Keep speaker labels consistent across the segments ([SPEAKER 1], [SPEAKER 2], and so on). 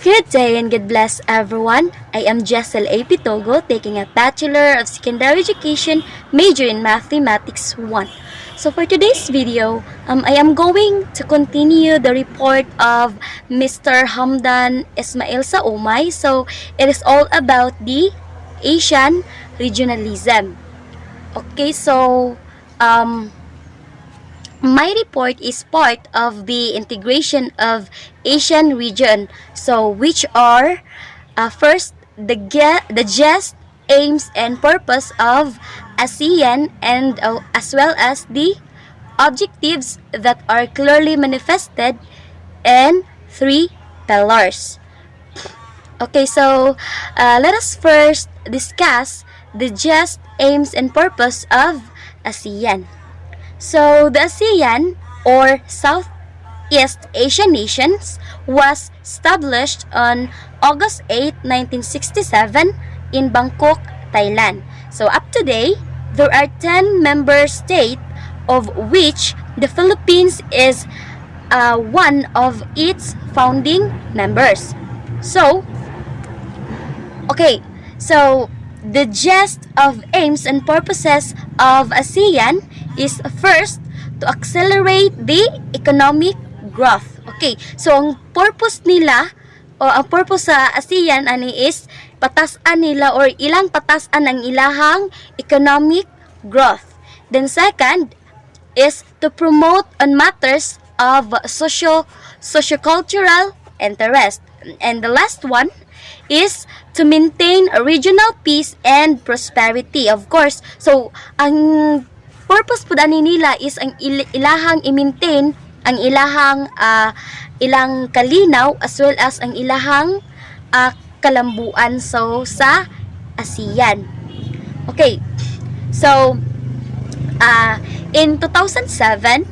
[SPEAKER 1] Good day and God bless everyone. I am Jess taking a Bachelor of Secondary Education major in Mathematics 1. So for today's video, I am going to continue the report of Mr. Hamdan Ismail Saumay. So it is all about the ASEAN regionalism. Okay, so my report is part of the integration of Asian region. So which are first the gist, aims and purpose of ASEAN and as well as the objectives that are clearly manifested in three pillars. Okay, so let us first discuss the gist, aims and purpose of ASEAN. So the ASEAN or Southeast Asian nations was established on August 8, 1967 in Bangkok, Thailand. So up to date, there are 10 member states of which the Philippines is one of its founding members. So the gist of aims and purposes of ASEAN is first to accelerate the economic growth. Okay, so ang purpose nila o ang purpose sa ASEAN ani is patasan nila or ilang patasan ang ilahang economic growth. Then second is to promote on matters of socio-cultural interest. And the last one is to maintain a regional peace and prosperity, of course. So ang purpose po ani nila is ang ilahang i-maintain ang ilang kalinaw as well as ang ilahang kalambuan sa ASEAN. Okay, so in 2007,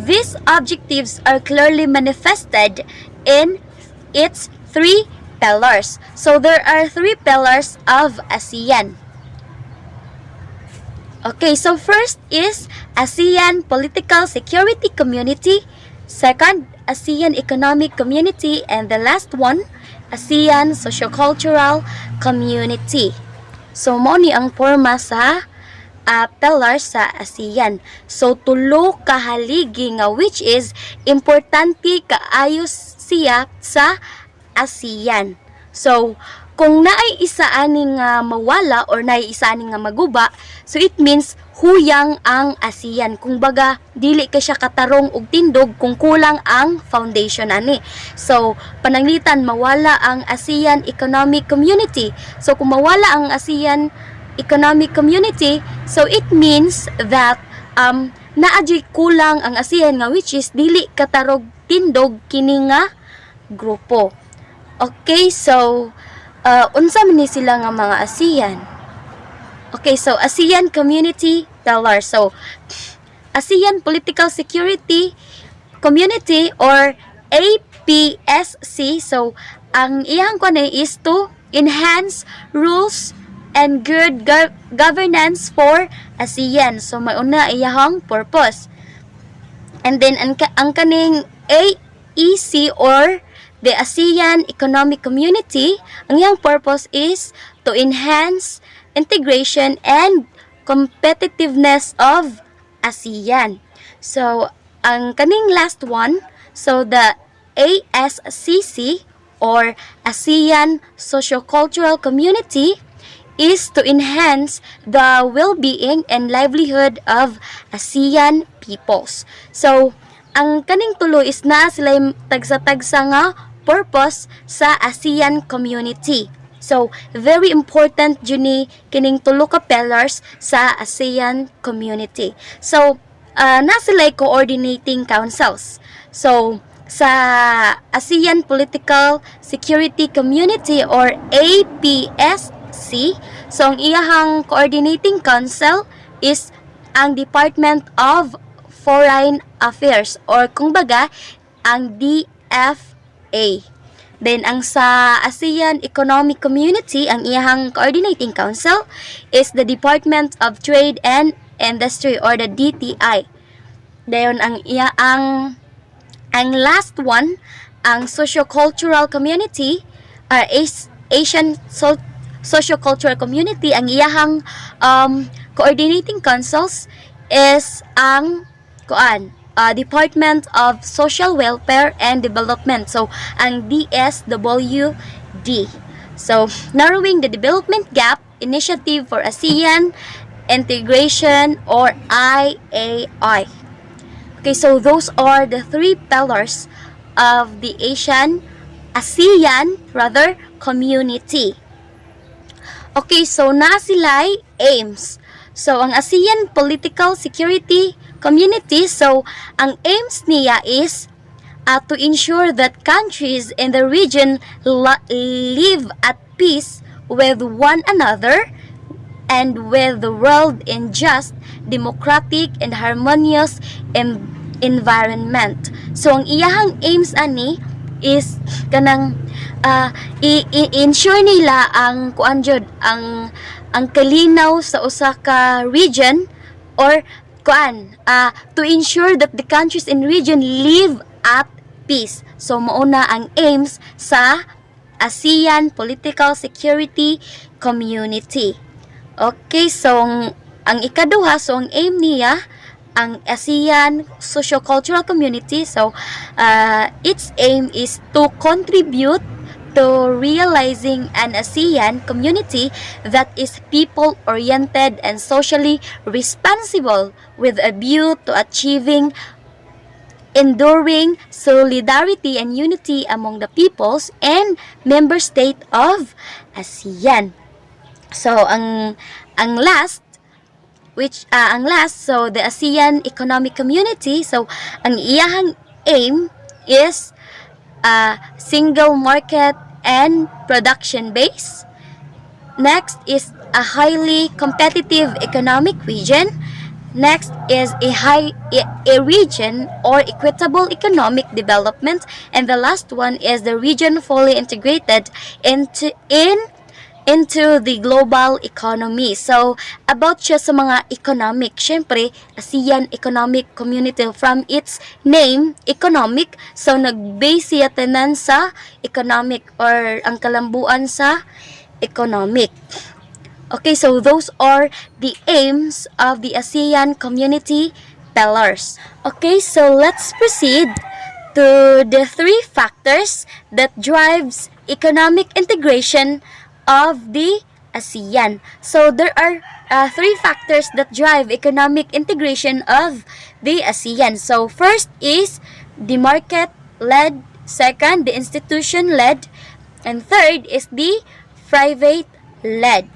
[SPEAKER 1] these objectives are clearly manifested in its three pillars. So there are three pillars of ASEAN. Okay, so first is ASEAN Political Security Community, second, ASEAN Economic Community, and the last one, ASEAN Sociocultural Community. So mo ni ang forma sa pillars sa ASEAN. So tulo kahaligi nga which is importante kaayo siya sa ASEAN. So, kung naay isa ani nga mawala or naay isa ani nga maguba, so it means huyang ang ASEAN. Kung baga, dili ka siya katarong og tindog kung kulang ang foundation ani. So, pananglitan mawala ang ASEAN Economic Community. So, kung mawala ang ASEAN Economic Community, so it means that naadyo'y kulang ang ASEAN nga which is dili katarog tindog kini nga grupo. Okay, so unsa man ni sila nga mga ASEAN? Okay, so ASEAN Community Pillar. So ASEAN Political Security Community or APSC. So ang iyang kuno is to enhance rules and good governance for ASEAN. So mauna iyang purpose. And then ang kaning AEC or the ASEAN Economic Community, ang iyang purpose is to enhance integration and competitiveness of ASEAN. So, ang kaning last one, so the ASCC or ASEAN Sociocultural Community is to enhance the well-being and livelihood of ASEAN peoples. So, ang kaning tulo is na sila tagsa-tagsa nga purpose sa ASEAN community. So, very important juni kining tulo ka pillars sa ASEAN community. So, na sila coordinating councils. So, sa ASEAN Political Security Community or APSC, so ang iyahang coordinating council is ang Department of Foreign Affairs or kung baga ang DFA. Then ang sa ASEAN Economic Community, ang iyahang coordinating council is the Department of Trade and Industry or the DTI. Dayon ang last one, ang Sociocultural Community Asian Socio-Cultural Community, ang iyahang coordinating councils is ang Department of Social Welfare and Development. So, ang DSWD. So, Narrowing the Development Gap Initiative for ASEAN Integration, or IAI. Okay, so those are the three pillars of the ASEAN community. Okay, so na sila'y aims. So, ang ASEAN Political Security Community, so, ang aims niya is to ensure that countries in the region live at peace with one another and with the world in just, democratic, and harmonious environment. So, ang iyahang aims ani is kanang i-ensure nila ang ang kalinaw sa usa ka region, or to ensure that the countries in region live at peace. So mauna ang aims sa ASEAN Political Security Community. Okay, so ang ikaduha, so ang aim niya ang ASEAN Socio-Cultural Community. So its aim is to contribute to realizing an ASEAN community that is people-oriented and socially responsible, with a view to achieving enduring solidarity and unity among the peoples and member state of ASEAN. So ang last, so the ASEAN Economic Community, so ang iyahang aim is single market and production base. Next is a highly competitive economic region. Next is a region or equitable economic development, and the last one is the region fully integrated into the global economy. So, about siya sa mga economic, syempre, ASEAN Economic Community, from its name, economic, so nag-base siya tanan sa economic, or ang kalambuan sa economic. Okay, so those are the aims of the ASEAN community pillars. Okay, so let's proceed to the three factors that drives economic integration of the ASEAN. So there are three factors that drive economic integration of the ASEAN. So first is the market-led, second the institution-led, and third is the private-led.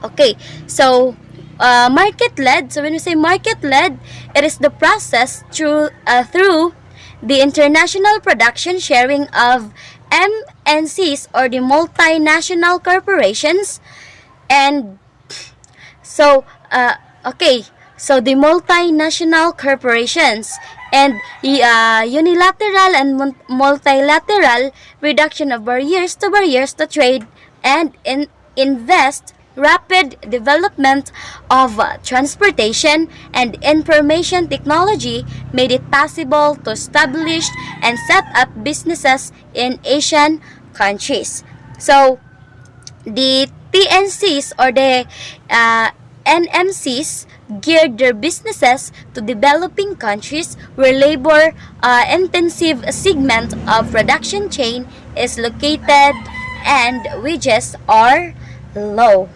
[SPEAKER 1] Okay, so market-led. So when we say market-led, it is the process through the international production sharing of MNCs, or the multinational corporations, and so so the multinational corporations and unilateral and multilateral reduction of barriers to trade and invest rapid development of transportation and information technology made it possible to establish and set up businesses in Asian countries. So, the TNCs, or the NMCs, geared their businesses to developing countries where labor-intensive segment of production chain is located and wages are low.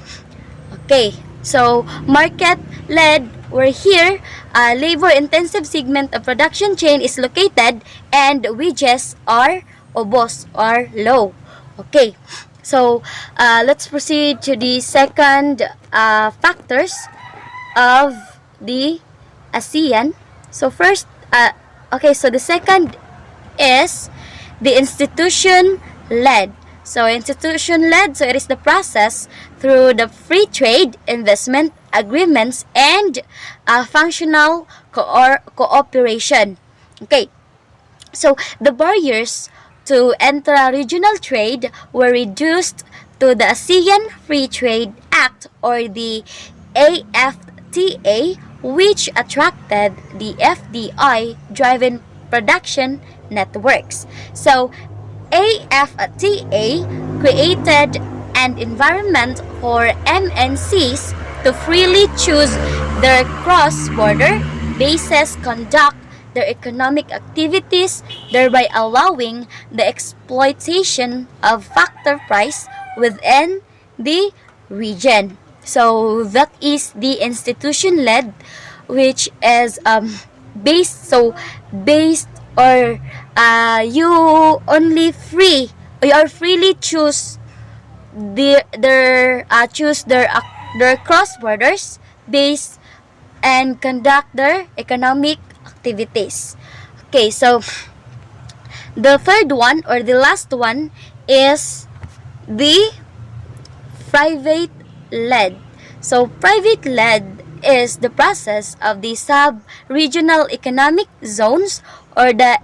[SPEAKER 1] Okay, so market-led, where here labor-intensive segment of production chain is located and wages are obos or low. Okay, so let's proceed to the second factors of the ASEAN. So first, so the second is the institution-led. So institution-led, so it is the process through the free trade, investment agreements, and functional cooperation. Okay, so the barriers to enter regional trade were reduced to the ASEAN Free Trade Act, or the AFTA, which attracted the FDI-driven production networks. So AFTA created an environment for MNCs to freely choose their cross-border bases conduct their economic activities, thereby allowing the exploitation of factor price within the region. So that is the institution led, which is based or you only free you are freely choose their cross borders base and conduct their economic activities. Okay, so the third one or the last one is the private led. So private led is the process of the sub-regional economic zones or the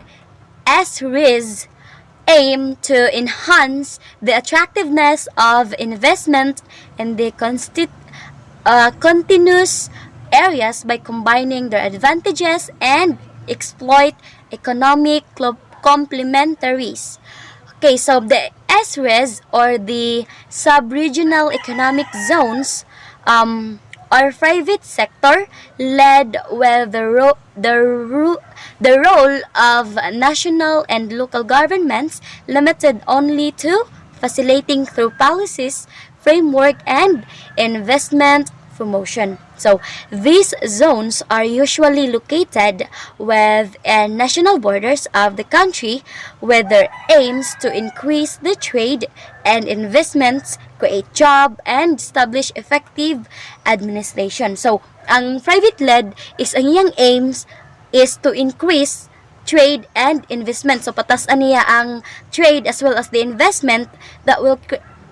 [SPEAKER 1] SRIZ aim to enhance the attractiveness of investment in the continuous areas by combining their advantages and exploit economic complementaries. Okay, so the SREZ or the sub-regional economic zones are private sector led with the role of national and local governments limited only to facilitating through policies, framework, and investment promotion. So these zones are usually located within national borders of the country with their aims to increase the trade and investments, create job, and establish effective administration. So ang private-led is ang iyang aims is to increase trade and investment. So patasan niya ang trade as well as the investment that will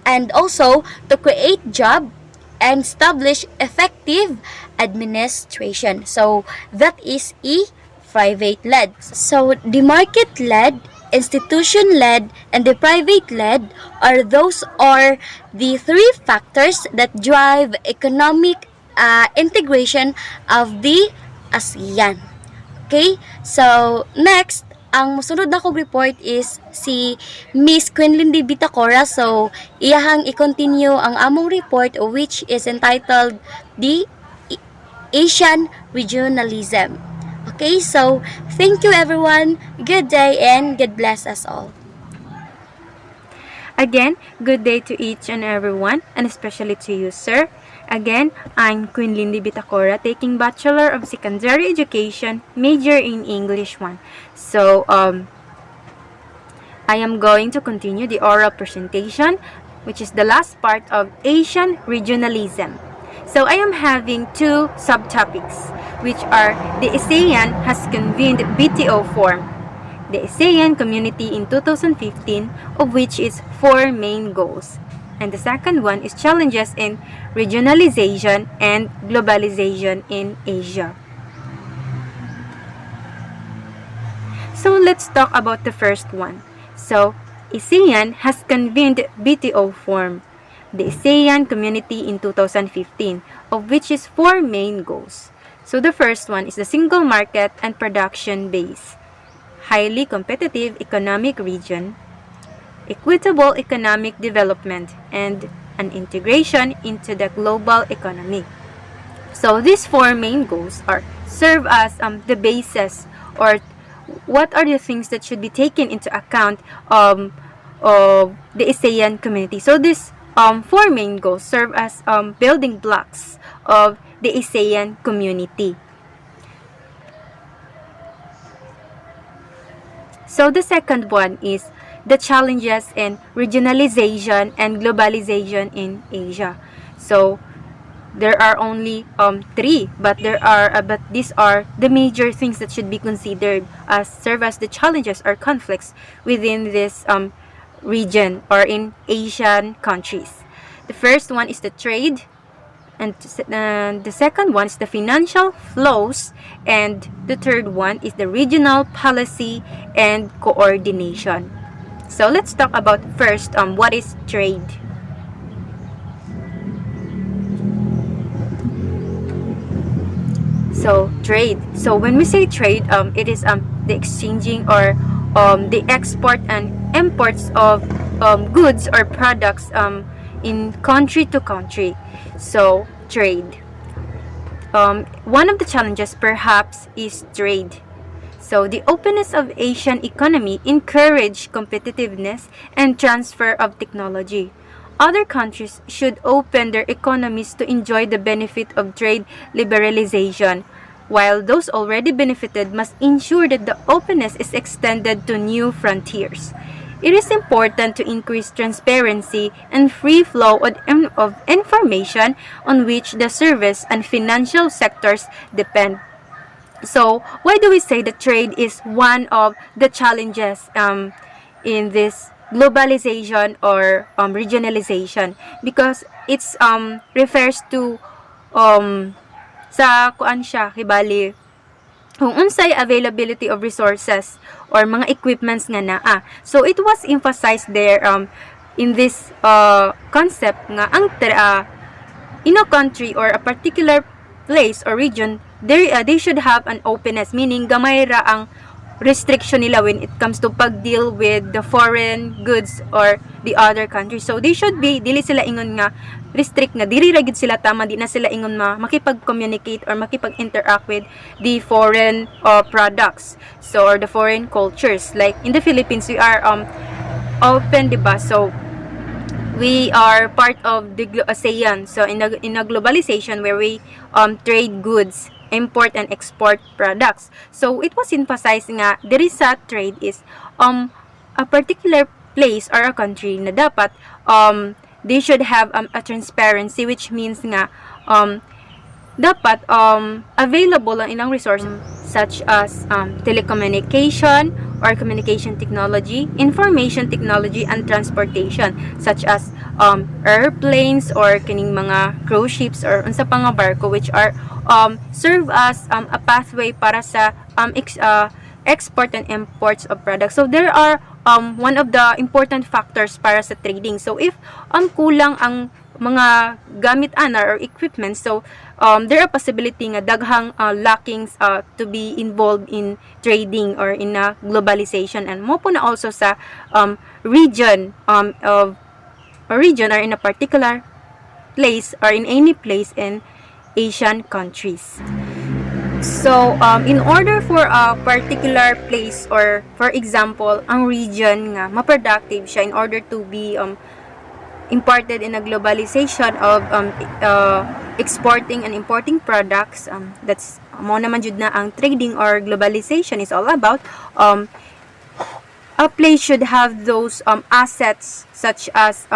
[SPEAKER 1] and also to create job and establish effective administration. So that is private-led. So the market-led, institution-led, and the private-led are the three factors that drive economic integration of the ASEAN. Okay? So, next, ang musunod na kong report is si Miss Quinlindy Bitacora. So, iyahang i-continue ang among report which is entitled The ASEAN Regionalism. Okay, so thank you everyone. Good day and God bless us all.
[SPEAKER 2] Again, good day to each and everyone, and especially to you, sir. Again, I'm Queen Lindy Bitacora, taking Bachelor of Secondary Education, major in English 1. So, I am going to continue the oral presentation, which is the last part of Asian Regionalism. So, I am having two subtopics, which are the ASEAN has convened BTO form, the ASEAN community in 2015, of which is 4 main goals. And the second one is challenges in regionalization and globalization in Asia. So let's talk about the first one. So, ASEAN has convened BTO form, the ASEAN community in 2015, of which is 4 main goals. So the first one is the single market and production base, highly competitive economic region, equitable economic development, and an integration into the global economy. So these 4 main goals serve as the basis, or what are the things that should be taken into account of the ASEAN community. So these 4 main goals serve as building blocks of the ASEAN community. So the second one is the challenges in regionalization and globalization in Asia. So there are only 3, but these are the major things that should be considered as serve as the challenges or conflicts within this region or in Asian countries. The first one is the trade, and the second one is the financial flows, and the third one is the regional policy and coordination. So let's talk about first what is trade. So trade. So when we say trade, it is the exchanging or the export and imports of goods or products in country to country. So, trade. One of the challenges perhaps is trade. So, the openness of Asian economy encourage competitiveness and transfer of technology. Other countries should open their economies to enjoy the benefit of trade liberalization, while those already benefited must ensure that the openness is extended to new frontiers. It is important to increase transparency and free flow of information on which the service and financial sectors depend. So, why do we say that trade is one of the challenges in this globalization or regionalization? Because it's refers to sa kuan siya kibali kung unsay availability of resources or mga equipments nga naa. So it was emphasized there in this concept nga ang in a country or a particular place or region, they should have an openness, meaning gamay ra ang restriction nila when it comes to pag-deal with the foreign goods or the other countries. So they should be, dili sila ingon nga restrict nga diri ra gid sila tama, di na sila ingon makipag-communicate or makipag-interact with the foreign products, so or the foreign cultures. Like in the Philippines, we are open, diba? So we are part of the ASEAN. So in a globalization where we trade goods, import and export products. So it was emphasized nga diri sa trade is a particular place or a country na dapat they should have a transparency, which means nga dapat available ang ilang resources such as telecommunication or communication technology, information technology, and transportation such as airplanes or kining mga cruise ships or unsa pa nga barko, which are serve as a pathway para sa export and imports of products. So there are one of the important factors para sa trading. So if kulang ang mga gamit or equipment, so there are possibility nga daghang lackings to be involved in trading or in globalization, and mo po na also sa region of a region or in a particular place or in any place in Asian countries. So, in order for a particular place or for example, ang region nga ma-productive siya in order to be imparted in a globalization of exporting and importing products, that's mo naman jud na ang trading or globalization is all about. A place should have those assets such as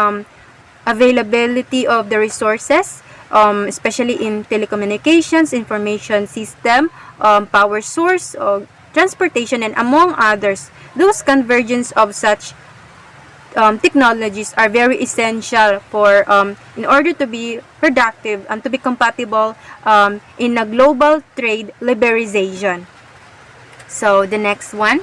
[SPEAKER 2] availability of the resources, especially in telecommunications, information system, power source, transportation, and among others. Those convergence of such technologies are very essential for in order to be productive and to be compatible in a global trade liberalization. So the next one.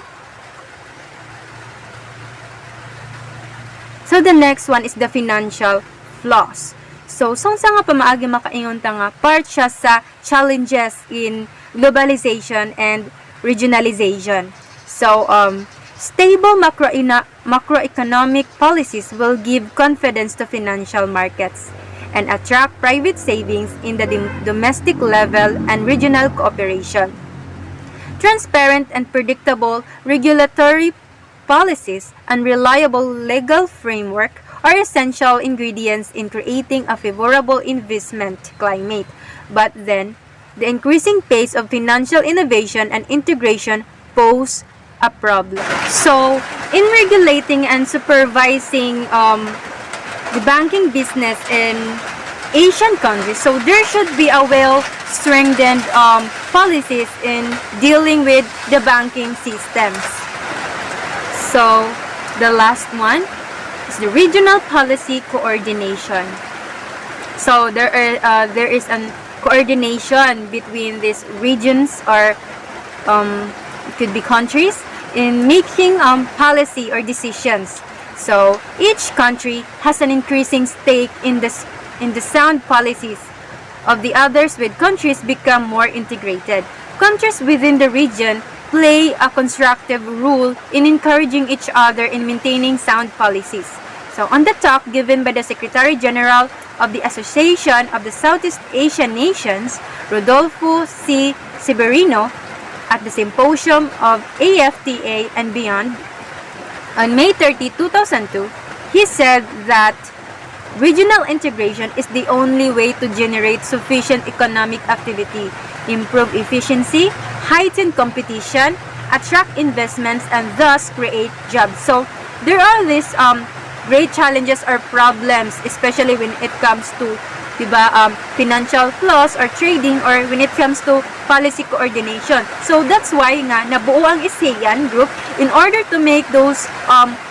[SPEAKER 2] So the next one is the financial flaws. So sa nga pamaagi makaingon ta nga part siya sa challenges in globalization and regionalization. So stable macroeconomic policies will give confidence to financial markets and attract private savings in the domestic level and regional cooperation. Transparent and predictable regulatory policies and reliable legal framework are essential ingredients in creating a favorable investment climate. But then, the increasing pace of financial innovation and integration pose a problem. So, in regulating and supervising the banking business in Asian countries, so there should be a well-strengthened policies in dealing with the banking systems. So, the last one is the regional policy coordination. So, there is an coordination between these regions or it could be countries in making policy or decisions. So, each country has an increasing stake in the sound policies of the others, with countries become more integrated. Countries within the region play a constructive role in encouraging each other in maintaining sound policies. So on the talk given by the Secretary General of the Association of the Southeast Asian Nations, Rodolfo C. Severino, at the symposium of AFTA and beyond, on May 30, 2002, he said that regional integration is the only way to generate sufficient economic activity, improve efficiency, heighten competition, attract investments, and thus create jobs. So there are these great challenges or problems, especially when it comes to financial flows or trading, or when it comes to policy coordination. So that's why nga nabuo ang ASEAN group in order to make those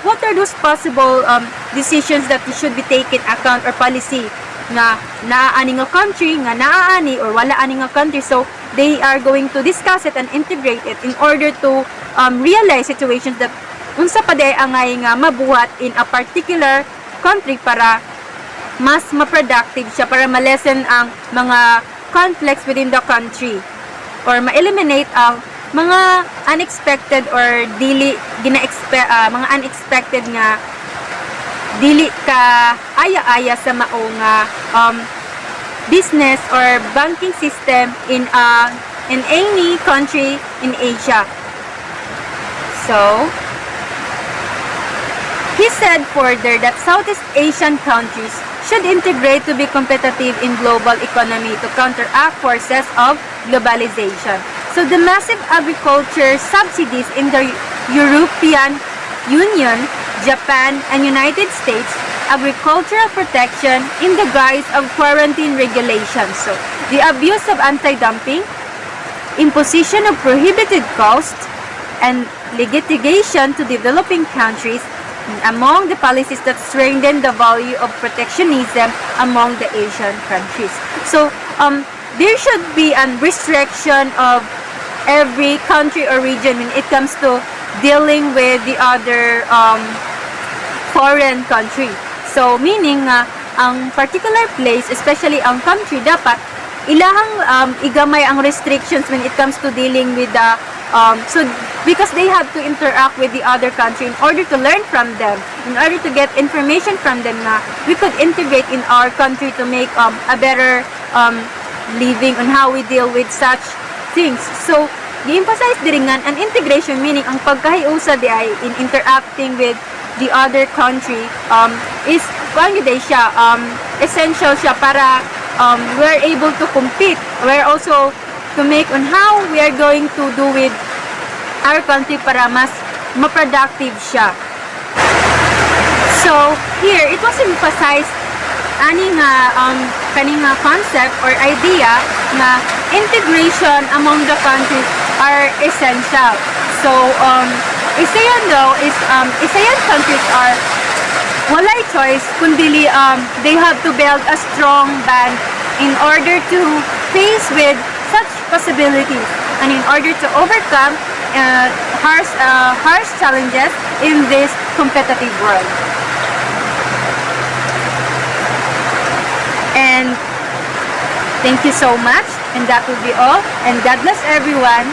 [SPEAKER 2] what are those possible decisions that should be taken account, or policy nga naaani nga country, nga naaani or wala ani nga country. So they are going to discuss it and integrate it in order to realize situations that unsa pa day angay nga mabuhat in a particular country para mas ma-productive siya, para ma-lessen ang mga conflicts within the country, or ma-eliminate ang mga unexpected or mga unexpected nga dili ka aya-aya sa mao nga business or banking system in any country in Asia. So he said further that Southeast Asian countries should integrate to be competitive in global economy to counteract forces of globalization. So the massive agriculture subsidies in the European Union, Japan, and United States, agricultural protection in the guise of quarantine regulations. So the abuse of anti-dumping, imposition of prohibited costs, and litigation to developing countries among the policies that strengthen the value of protectionism among the Asian countries. So there should be a restriction of every country or region when it comes to dealing with the other foreign country. So meaning ang particular place, especially ang country, dapat ilahang igamay ang restrictions when it comes to dealing with the so because they have to interact with the other country in order to learn from them, in order to get information from them na we could integrate in our country to make a better living on how we deal with such things. So i-emphasize din nga an integration, meaning ang pagkahiusa di ay in interacting with the other country is siya essential siya para we're able to compete. We're also to make on how we are going to do with our country para mas ma-productive siya. So here it was emphasized ani nga kaning concept or idea na integration among the countries are essential. So ASEAN though is ASEAN countries are walay choice kundi they have to build a strong band in order to face with such possibilities and in order to overcome harsh challenges in this competitive world. And thank you so much, and that will be all, and God bless everyone.